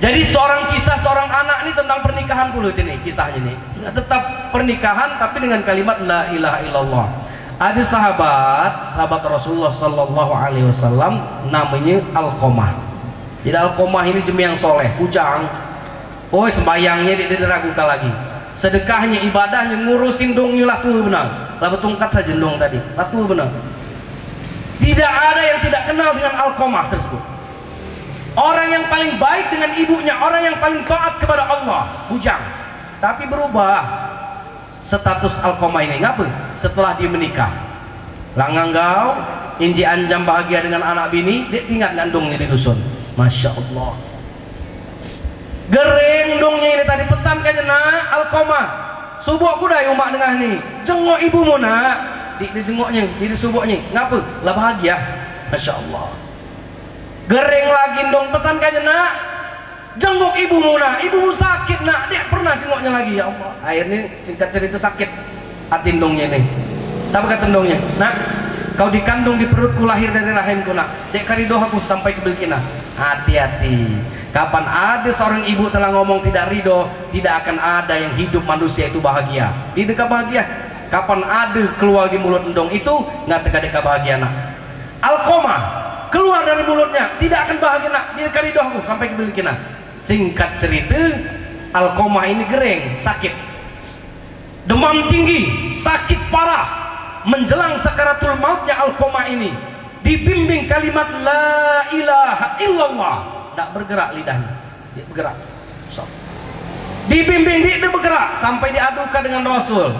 Jadi kisah seorang anak ini tentang pernikahan puluh ini kisahnya nih. Tetap pernikahan tapi dengan kalimat la ilaha illallah. Ada sahabat Rasulullah Sallallahu Alaihi Wasallam namanya Alqamah. Jadi Alqamah ini jemi yang soleh, ujang. Oh sembayangnya dia diragukan lagi. Sedekahnya, ibadahnya, ngurusin dongnya lah tuh benar. Lah betungkat saja dong tadi, lah tuh benar. Tidak ada yang tidak kenal dengan Alqamah tersebut. Orang yang paling baik dengan ibunya, orang yang paling taat kepada Allah, bujang. Tapi berubah status Alqamah ini. Ngapa? Setelah dia menikah, langanggau, inji anjam bahagia dengan anak bini, dia tinggal ngandungnya di dusun. Masya Allah. Gereng dongnya ini tadi pesan kan nak Alqamah. Subuh aku dah umak dengan ni. Jenguk ibumu nak. Di jenguknya, di subuhnya. Ngapa? Lah bahagia. Masya Allah. Gereng lagi dong pesan kanya nak, jenguk ibumu nak, ibumu sakit nak, dia pernah jenguknya lagi ya Allah. Akhirnya singkat cerita sakit hati dongnya nih. Tapi kata dongnya, nak, kau dikandung di perutku lahir dari rahimku nak, dek karidoh aku sampai ke Bilkina. Hati-hati. Kapan ada seorang ibu telah ngomong tidak ridho, tidak akan ada yang hidup manusia itu bahagia. Di dekat bahagia. Kapan ada keluar di mulut endong itu nggak dekat-dekat bahagia nak. Alqamah keluar dari mulutnya tidak akan bahagia nak, dia karidohku sampai ke Bilkina. Singkat cerita, Alqamah ini gereng, sakit, demam tinggi, sakit parah. Menjelang sakaratul mautnya Alqamah ini dibimbing kalimat la ilaha illallah, tidak bergerak lidahnya, dia bergerak. Dibimbing dia bergerak sampai diadukan dengan Rasul,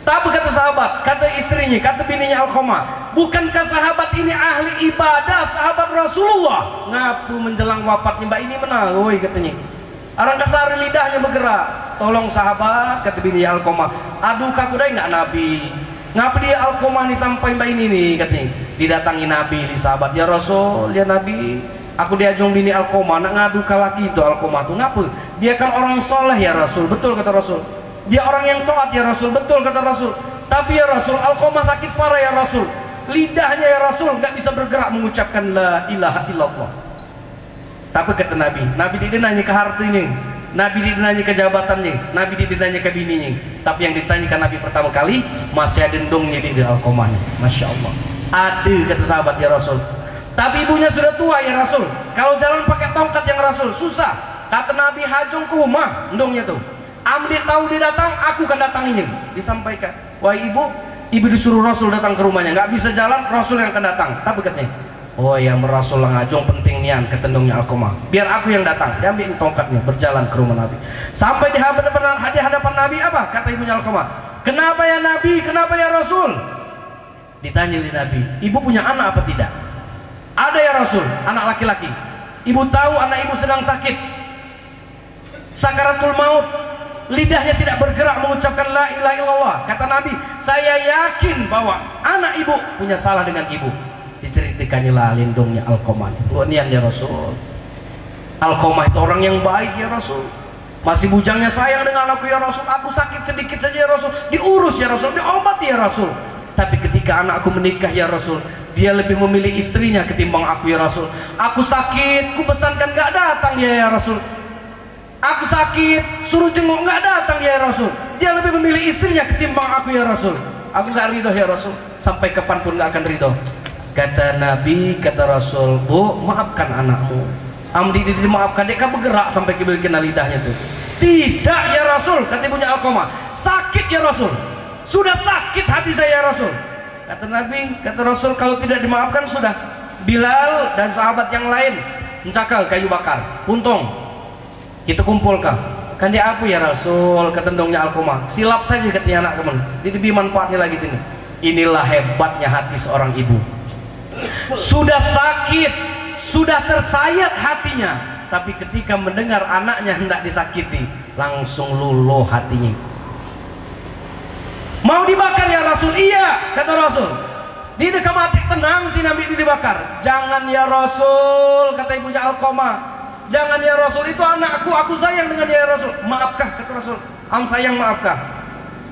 Tapi kata sahabat, kata istrinya, kata bininya Alqamah, bukankah sahabat ini ahli ibadah, sahabat Rasulullah? Ngapu menjelang wafatnya mbak ini menang, woi katanya. Orang kasar lidahnya bergerak. Tolong sahabat, kata bininya Alqamah, aduh kaku dai nggak Nabi. Ngapa dia Alqamah nih sampai mbak ini nih katanya. Didatangi Nabi di sahabat, ya Rasul, ya Nabi, aku diajong bini Alqamah, nak ngadu kalaki itu Alqamah tuh ngapa? Dia kan orang soleh ya Rasul, betul kata Rasul. Dia orang yang taat ya Rasul, betul kata Rasul. Tapi ya Rasul, Alqamah sakit parah ya Rasul. Lidahnya ya Rasul nggak bisa bergerak mengucapkan la ilaha illallah. Tapi kata Nabi, Nabi tidak nanya ke hartanya, Nabi tidak nanya ke jabatannya, Nabi tidak nanya ke bininya. Tapi yang ditanyakan Nabi pertama kali, masih ada dendongnya di Alqamahnya. Masya Allah. Ada kata sahabat ya Rasul. Tapi ibunya sudah tua ya Rasul. Kalau jalan pakai tongkat yang Rasul susah. Kata Nabi, hajung ke rumah dendongnya tuh. Amdir tahu dia datang, aku kan datanginya. Disampaikan, wah ibu disuruh Rasul datang ke rumahnya, nggak bisa jalan, Rasul yang akan datang. Tapi katanya, oh ya Rasul ngajong penting nian ke tendongnya Alqamah. Biar aku yang datang. Diambil tongkatnya, berjalan ke rumah Nabi. Sampai di hadapan Nabi apa? Kata ibunya Alqamah, kenapa ya Nabi? Kenapa ya Rasul? Ditanya di Nabi, ibu punya anak apa tidak? Ada ya Rasul, anak laki-laki. Ibu tahu anak ibu sedang sakit, sakaratul maut. Lidahnya tidak bergerak mengucapkan la ilaha illallah. Kata Nabi, saya yakin bahwa anak ibu punya salah dengan ibu. Diceritakannya lah lindungnya Alqamah. Nian ya Rasul. Alqamah itu orang yang baik ya Rasul. Masih bujangnya sayang dengan aku ya Rasul. Aku sakit sedikit saja ya Rasul, diurus ya Rasul, diobati ya Rasul. Tapi ketika anakku menikah ya Rasul, dia lebih memilih istrinya ketimbang aku ya Rasul. Aku sakit, ku pesankan gak datang ya Rasul. Aku sakit, suruh jenguk nggak datang ya Rasul. Dia lebih memilih istrinya ketimbang aku ya Rasul. aku nggak ridho ya Rasul, sampai kapanpun nggak akan ridho. Kata Nabi, kata Rasul, bu, maafkan anakmu. Amdi dimaafkan, dia kan bergerak sampai kena lidahnya tuh. Tidak ya Rasul, kata ibunya Alqamah, sakit ya Rasul, sudah sakit hati saya ya Rasul. Kata Nabi, kata Rasul, kalau tidak dimaafkan sudah. Bilal dan sahabat yang lain mencakal kayu bakar, puntung, kita kumpulkan. Kan dia apa ya Rasul, kata dongnya Alqamah, silap saja katanya anak teman, jadi manfaatnya lagi ini. Inilah hebatnya hati seorang ibu. Sudah sakit, sudah tersayat hatinya, tapi ketika mendengar anaknya hendak disakiti, langsung luluh hatinya. Mau dibakar ya Rasul? Iya, kata Rasul. Di dekat mati tenang, tidak Nabi dibakar. Jangan ya Rasul, kata ibunya Alqamah. Jangan ya Rasul, itu anakku, aku sayang dengan ya Rasul. Maafkah, kata Rasul. Am sayang, maafkah.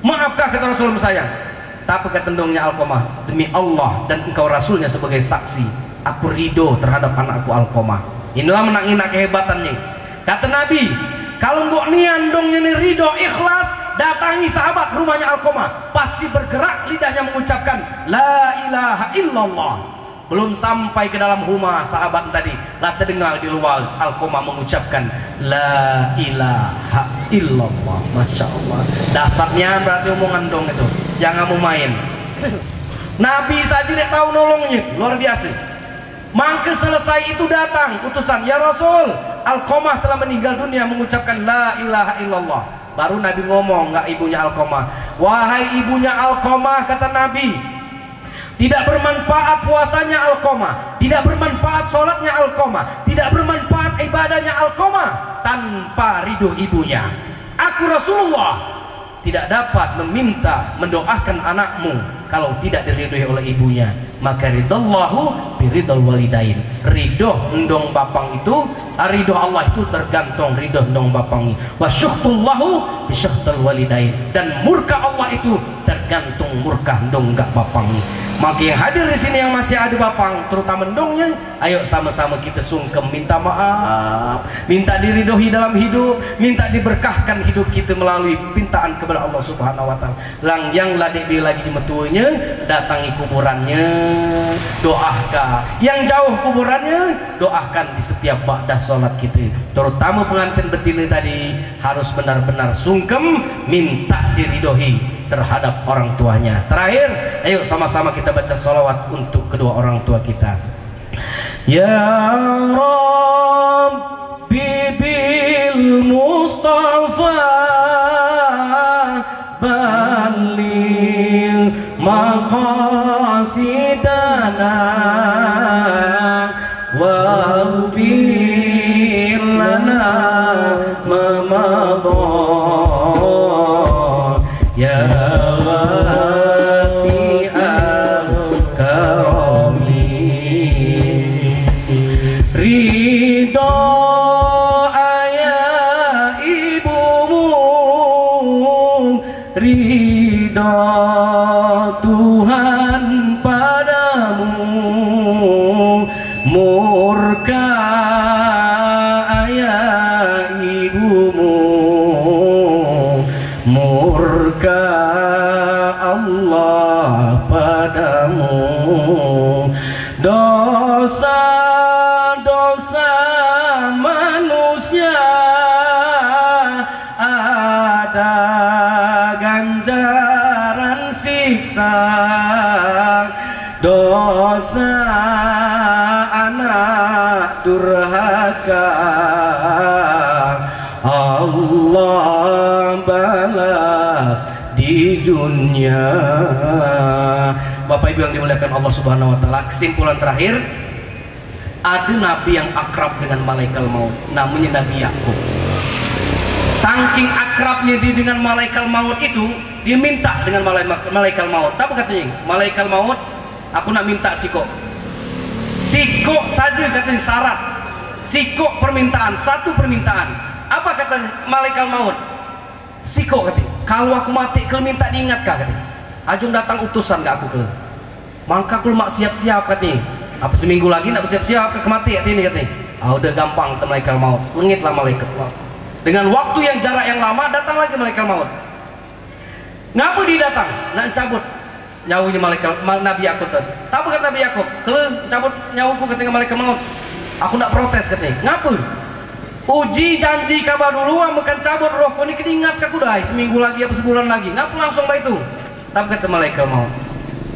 Maafkah, kata Rasul, sayang. Tapi kata tendongnya Alqamah, demi Allah dan engkau Rasulnya sebagai saksi, aku ridho terhadap anakku Alqamah. Inilah menang-inak kehebatannya. Kata Nabi, kalau mbok nian dongnya ini ridho ikhlas, datangi sahabat rumahnya Alqamah, pasti bergerak lidahnya mengucapkan la ilaha illallah. Belum sampai ke dalam rumah sahabat tadi, lah terdengar di luar Alqamah mengucapkan la ilaha illallah. Masya Allah, dasarnya berarti omongan dong itu, jangan mau main. Nabi saja tidak tahu nolongnya, luar biasa. Maka selesai itu datang utusan, ya Rasul, Alqamah telah meninggal dunia mengucapkan la ilaha illallah. Baru Nabi ngomong, nggak ibunya Alqamah, wahai ibunya Alqamah, kata Nabi, tidak bermanfaat puasanya Alqamah, tidak bermanfaat sholatnya Alqamah, tidak bermanfaat ibadahnya Alqamah tanpa ridho ibunya. Aku Rasulullah tidak dapat meminta mendoakan anakmu kalau tidak diridhoi oleh ibunya. Maka ridallahu biridal walidain, ridho ndong bapang itu, ridho Allah itu tergantung ridho ndong bapang. Wa syuhtullahu bisyuhtal walidain, dan murka Allah itu tergantung murka ndong gak bapang. Maka yang hadir di sini yang masih ada bapang, terutama ndongnya, ayo sama-sama kita sungkem minta maaf, minta diridhoi dalam hidup, minta diberkahkan hidup kita melalui pintaan kepada Allah Subhanahu wa taala. Lang yang ladek lagi metuanya, datangi kuburannya, doakan. Yang jauh kuburannya, doakan di setiap ba'da sholat kita. Terutama pengantin betina tadi harus benar-benar sungkem minta diridhoi terhadap orang tuanya. Terakhir, ayo sama-sama kita baca salawat untuk kedua orang tua kita. Ya Rabbi bil Mustafa balil maqasidana waghfir lana ma madha ya wasi'al karami ridho ayah ibumu, ridho Tuhan padamu, murka ayah ibumu, murka Allah padamu. Dosa-dosa manusia ada ganjaran siksa, dosa anak durhaka Allah balas di dunia. Bapak Ibu yang dimuliakan Allah Subhanahu wa taala, kesimpulan terakhir, ada nabi yang akrab dengan malaikat maut, namanya Nabi Yakub. Saking akrabnya dia dengan malaikat maut itu, dia minta dengan malaikat maut. Tapi katanya, malaikat maut, aku nak minta siko. Siko saja katanya syarat. Siko permintaan, satu permintaan. Apa kata malaikat maut? Siko katanya, kalau aku mati kalau minta diingatkah katanya. Ajung datang utusan gak aku ke. Maka aku mak siap-siap katanya. Apa seminggu lagi nak bersiap-siap ke mati katanya katanya. Udah gampang ke malaikat maut. Lengitlah malaikat maut. Dengan waktu yang jarak yang lama datang lagi malaikat maut. Ngapa dia datang? Nak cabut nyawunya malaikat Nabi Yakub tadi. Tapi kata Nabi Yakub, kalau cabut nyawuku ketika malaikat maut, aku nak protes katanya. Ngapa? Uji janji kabar dulu, makan cabut rohku ini keringat kaku dah. Seminggu lagi apa sebulan lagi. Ngapa langsung itu? Tapi kata malaikat maut,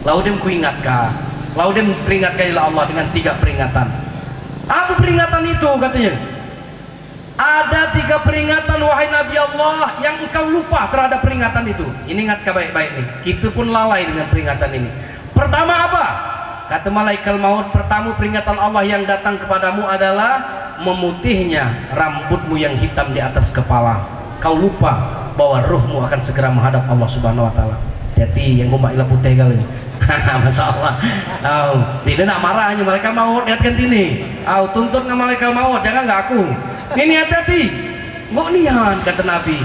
lalu dia ku ingatkah? Lalu dia memperingatkan Allah dengan 3 peringatan. Apa peringatan itu katanya? Ada 3 peringatan wahai Nabi Allah yang engkau lupa terhadap peringatan itu. Ini ingat baik-baik nih. Kita pun lalai dengan peringatan ini. Pertama apa? Kata malaikat maut, pertama peringatan Allah yang datang kepadamu adalah memutihnya rambutmu yang hitam di atas kepala. Kau lupa bahwa ruhmu akan segera menghadap Allah Subhanahu wa taala. Hati yang umat ilah putih kali. Masya Allah. Tidak nak marahnya malaikat maut lihatkan ini. Tuntut dengan malaikat maut, jangan nggak aku. Ini hati-hati. Ngok nihan kata Nabi.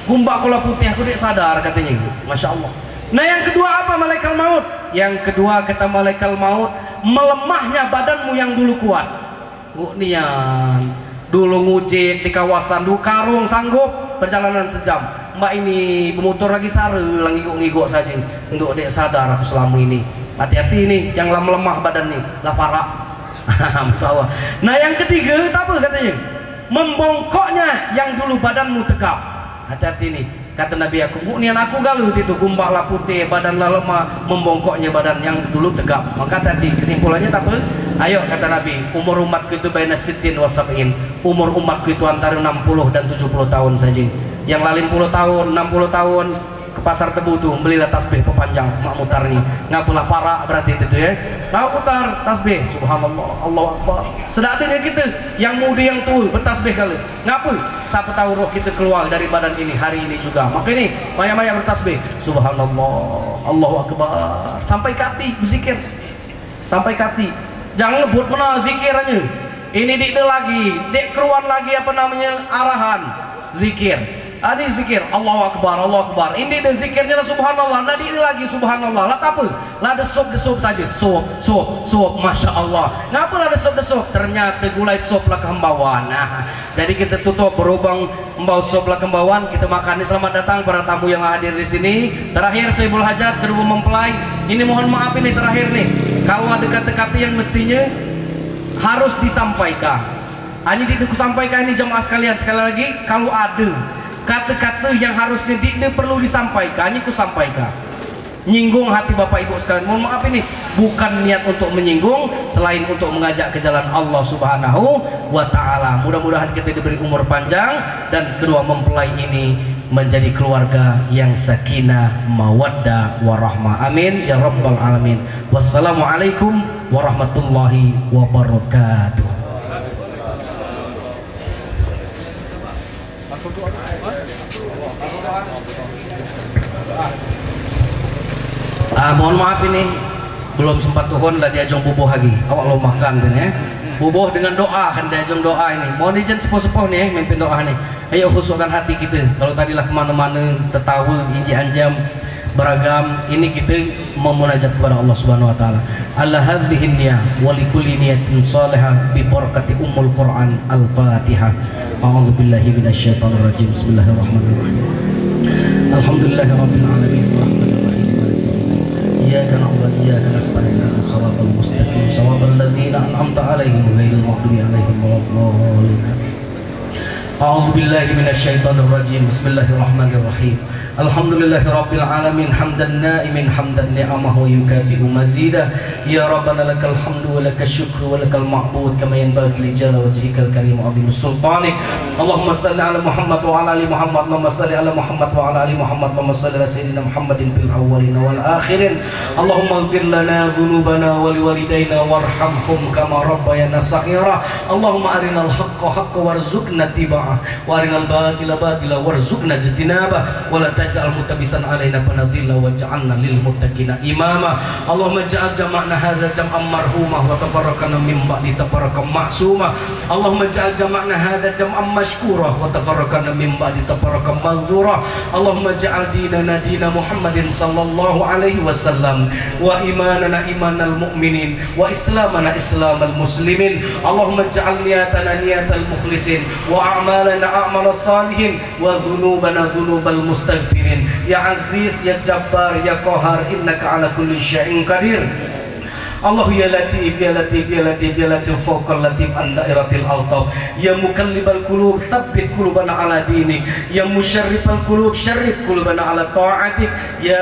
Gumbak kola putih aku tidak sadar katanya. Masya Allah. Nah yang kedua apa malaikat maut? Yang kedua kata malaikat maut, melemahnya badanmu yang dulu kuat. Nian dulu ngujit di kawasan Dukarung sanggup perjalanan sejam. Mbak ini bermotor lagi sare lagi ngigok saja untuk dia sadar aku selama ini. Hati-hati ini yang lemah badan nih, lah parah. Masya Allah. Nah yang ketiga apa katanya? Membongkoknya yang dulu badanmu tegap. Hati-hati nih. Kata Nabi aku, nian aku galau itu gumbak lah putih, badan lah lemah, membongkoknya badan yang dulu tegap. Maka tadi kesimpulannya tak apa? Ayo kata Nabi, umur umatku itu baina sittin wa sab'in. Umur umatku itu antara 60 dan 70 tahun saja. Yang lain 10 tahun, 60 tahun ke pasar Tebu tuh belilah tasbih pepanjang mak mutarnya. Ngapulah parah berarti itu ya. Tahu putar tasbih, subhanallah, Allahu akbar. Sedaknya gitu, yang muda yang tua bertasbih kali. Ngapa? Siapa tahu roh kita keluar dari badan ini hari ini juga. Maka ini banyak-banyak bertasbih, subhanallah, Allahu akbar. Sampai kati berzikir. Sampai kati. Jangan ngebut mana zikirannya. Ini dik lagi, dik keluar lagi apa namanya arahan zikir. Ada zikir Allahu akbar, Allahu akbar. Ini ada zikirnya subhanallah. Tadi ini lagi subhanallah. Lah apa? Lah desop saja. Sop. Masya Allah. Ngapa lah desop? Ternyata gulai sop lah kehembauan. Nah, jadi kita tutup berubang membawa sop lah kehembauan. Kita makan. Selamat datang para tamu yang hadir di sini. Terakhir Sohibul Hajat kedua mempelai. Ini mohon maaf ini terakhir nih. Kalau ada kata-kata yang mestinya harus disampaikan. Hanya disampaikan ini jemaah sekalian. Sekali lagi, kalau ada kata-kata yang harusnya tidak perlu disampaikan, ini ku sampaikan. Nyinggung hati Bapak Ibu sekalian. Mohon maaf ini bukan niat untuk menyinggung, selain untuk mengajak ke jalan Allah Subhanahu wa taala. Mudah-mudahan kita diberi umur panjang dan kedua mempelai ini menjadi keluarga yang sakinah, mawaddah, warahmah. Amin ya rabbal alamin. Wassalamualaikum warahmatullahi wabarakatuh. Mohon maaf ini belum sempat tuhun lah diajong bubuh lagi. Awak lo makan kan ya. Bubuh dengan doa kan diajong doa ini. Mohon izin sepuh-sepuh nih mimpin doa nih. Ayo khusukkan hati kita. Kalau tadilah kemana-mana tertawa, inji-anjam beragam, ini kita memunajat kepada Allah Subhanahu wa taala. Alla hadhihi niyyah wa likulli niyatin salihah bi barakati ummul Quran al-Fatihah. A'udzu billahi minasyaitonir rajim. Bismillahirrahmanirrahim. Alhamdulillahirabbil alamin arrahmanir rahim. Iyyaka na'budu wa iyyaka nasta'in. Shiratal mustaqim. Shiratal ladzina an'amta 'alaihim ghairil maghdubi 'alaihim waladdallin. A'udzu billahi minasyaitonir rajim. Bismillahirrahmanirrahim. Alhamdulillahirabbil alamin hamdan na'imin hamdan ni'amahu yukafi'u mazidah. Ya rabbana lakal hamdu wa lakal syukru wa lakal ma'bud kama yanbaghi li jalali wajhikal karim wa 'azimi sultanik. Allahumma shalli ala Muhammad wa ala ali Muhammad. Allahumma shalli ala Muhammad wa ala ali Muhammad. Allahumma shalli ala sayyidina Muhammadin fil awwalin wal akhirin. Allahumma ighfir lana dhunubana wa liwalidayna warhamhum kama rabbayana shaghira. Allahumma arinal haqqa haqqan warzuqna tiba'ah wa arinal batila batila warzuqna ijtinabah wa la taj'al mutabisan alaina panadhilla waj'alna lil muttaqina imama. Allahumma ja'al jama'na hadza jam'an marhumah wa tafarraqna min ba'di tafarraqan ma'sumah. Allahumma ja'al jama'na hadza jam'an mashkurah wa tafarraqna min ba'di tafarraqan maghzurah. Allahumma ja'al dinana dina Muhammadin sallallahu alaihi wasallam wa imanana imanal mu'minin wa islamana islamal muslimin. Allahumma ja'al niyatana niyatal mukhlisin wa a'malana a'malas salihin wa dhunubana dhunubal mustaghfirin kafirin. Ya Aziz, Ya Jabbar, Ya Qahar, innaka ala kulli syai'in qadir. Allah ya Latif, Ya Latif, Ya Latif, Ya Latif, fawqal latif an dairatil altab. Ya mukallibal qulub, tsabbit qulubana ala dinik. Ya musyarrifal qulub, syarrif qulubana ala ta'atik. Ya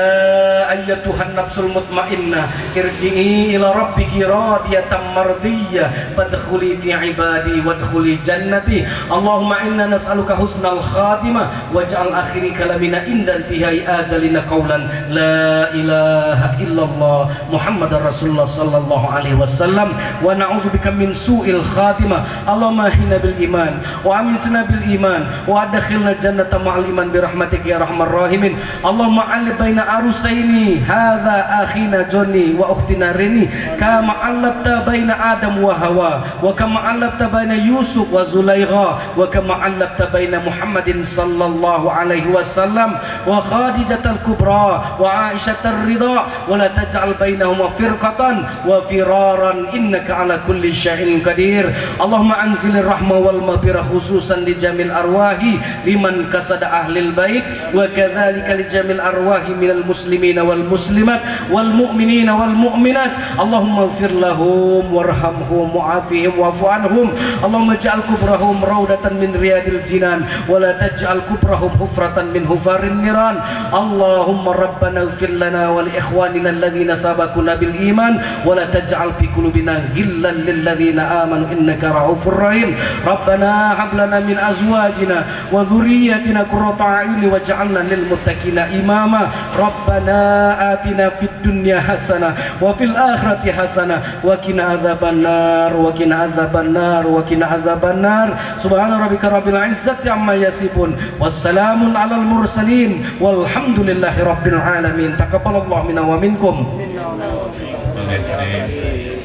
ayyatuhan nafsul mutmainnah, irji'i ila rabbiki radiyatan mardiyah, fadkhuli fi ibadi wadkhuli jannati. Allahumma inna nas'aluka husnal khatimah waj'al akhiri kalamina inda intihai ajalina qawlan la ilaha illallah Muhammadar Rasulullah sallallahu alaihi wasallam, wa na'udzubika min su'il khatimah. Allahumma hina bil iman wa amitna bil iman wa adkhilna jannata ma'al iman bi rahmatika ya arhamar rahimin. Allahumma alif baina arusaini hadza akhina Joni wa ukhtina Rini kama alafta baina Adam wa Hawa wa kama alafta baina Yusuf wa Zulaikha wa kama alafta baina Muhammadin sallallahu alaihi wasallam wa Khadijatal kubra wa Aisyatar ridha wa la taj'al bainahuma firqatan wa firaran innaka ala kulli syai'in qadir. Allahumma anzilir rahmah wal maghfirah khususan li jamil arwahi liman kasada ahlil bait wa kadzalika li jamil arwahi minal muslimina wal muslimat wal mu'minina wal mu'minat. Allahumma ighfir lahum warhamhum wa'afihim wa'fu anhum. Allahumma ij'al kubrahum raudatan min riyadil jinan wa la taj'al kubrahum hufratan min hufarin niran. Allahumma rabbana ighfir lana wa li ikhwanina alladhina sabaquna bil iman wa la taj'al fi qulubina ghillan lil ladzina amanu innaka ra'ufur rahim. Rabbana hab lana min azwajina wa dhurriyyatina qurrata a'yun waj'alna lil muttaqina imama. Rabbana atina fid dunya hasanah wa fil akhirati hasanah wa qina adzabannar wa qina adzabannar wa qina adzabannar. Subhana rabbika rabbil izzati amma yasifun wassalamun alal mursalin walhamdulillahi rabbil alamin. Taqabbalallahu minna wa minkum. Amin.